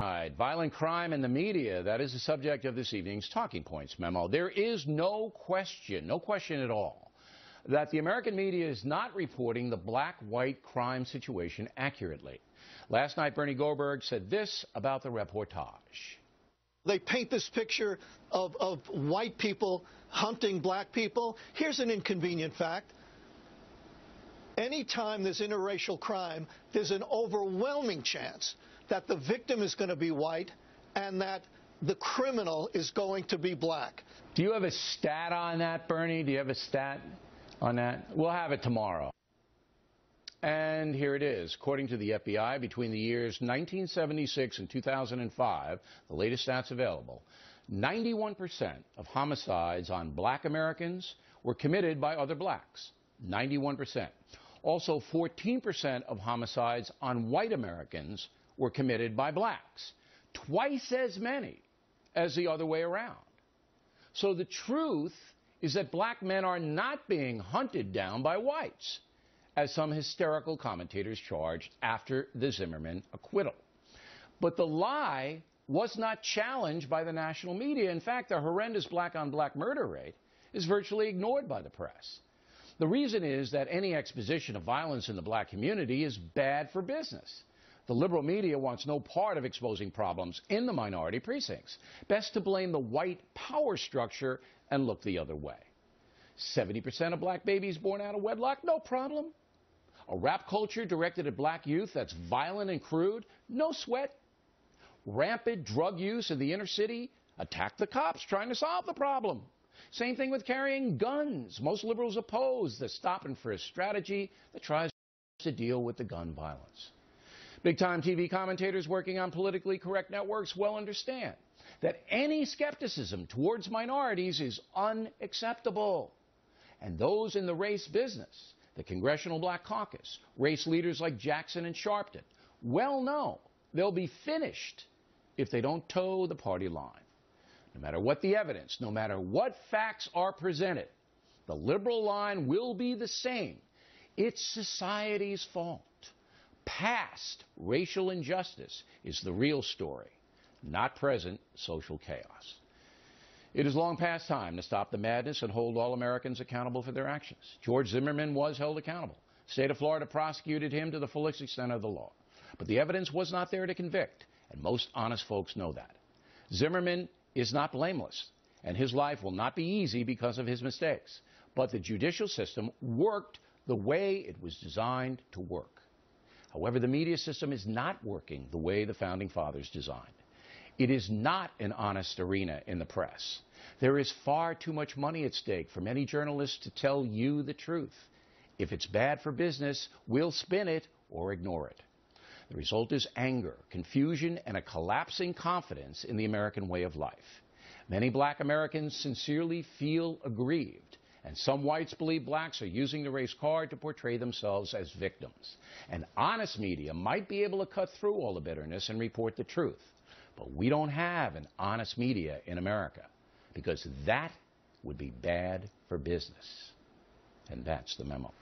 Right. Violent crime in the media, that is the subject of this evening's Talking Points memo. There is no question at all, that the American media is not reporting the black-white crime situation accurately. Last night, Bernie Goldberg said this about the reportage. They paint this picture of white people hunting black people. Here's an inconvenient fact. Anytime there's interracial crime, there's an overwhelming chance that the victim is going to be white and that the criminal is going to be black. Do you have a stat on that, Bernie? Do you have a stat on that? We'll have it tomorrow. And here it is. According to the FBI, between the years 1976 and 2005, the latest stats available, 91% of homicides on black Americans were committed by other blacks. 91%. Also, 14% of homicides on white Americans were committed by blacks. Twice as many as the other way around. So the truth is that black men are not being hunted down by whites, as some hysterical commentators charged after the Zimmerman acquittal. But the lie was not challenged by the national media. In fact, the horrendous black-on-black murder rate is virtually ignored by the press. The reason is that any exposition of violence in the black community is bad for business. The liberal media wants no part of exposing problems in the minority precincts. Best to blame the white power structure and look the other way. 70% of black babies born out of wedlock? No problem. A rap culture directed at black youth that's violent and crude? No sweat. Rampant drug use in the inner city? Attack the cops trying to solve the problem. Same thing with carrying guns. Most liberals oppose the stop-and-frisk strategy that tries to deal with the gun violence. Big-time TV commentators working on politically correct networks well understand that any skepticism towards minorities is unacceptable. And those in the race business, the Congressional Black Caucus, race leaders like Jackson and Sharpton, well know they'll be finished if they don't toe the party line. No matter what the evidence, no matter what facts are presented, the liberal line will be the same. It's society's fault. Past racial injustice is the real story, not present social chaos. It is long past time to stop the madness and hold all Americans accountable for their actions. George Zimmerman was held accountable. The state of Florida prosecuted him to the fullest extent of the law. But the evidence was not there to convict, and most honest folks know that. Zimmerman is not blameless, and his life will not be easy because of his mistakes. But the judicial system worked the way it was designed to work. However, the media system is not working the way the Founding Fathers designed. It is not an honest arena in the press. There is far too much money at stake for many journalists to tell you the truth. If it's bad for business, we'll spin it or ignore it. The result is anger, confusion, and a collapsing confidence in the American way of life. Many black Americans sincerely feel aggrieved, and some whites believe blacks are using the race card to portray themselves as victims. And honest media might be able to cut through all the bitterness and report the truth. But we don't have an honest media in America, because that would be bad for business. And that's the memo.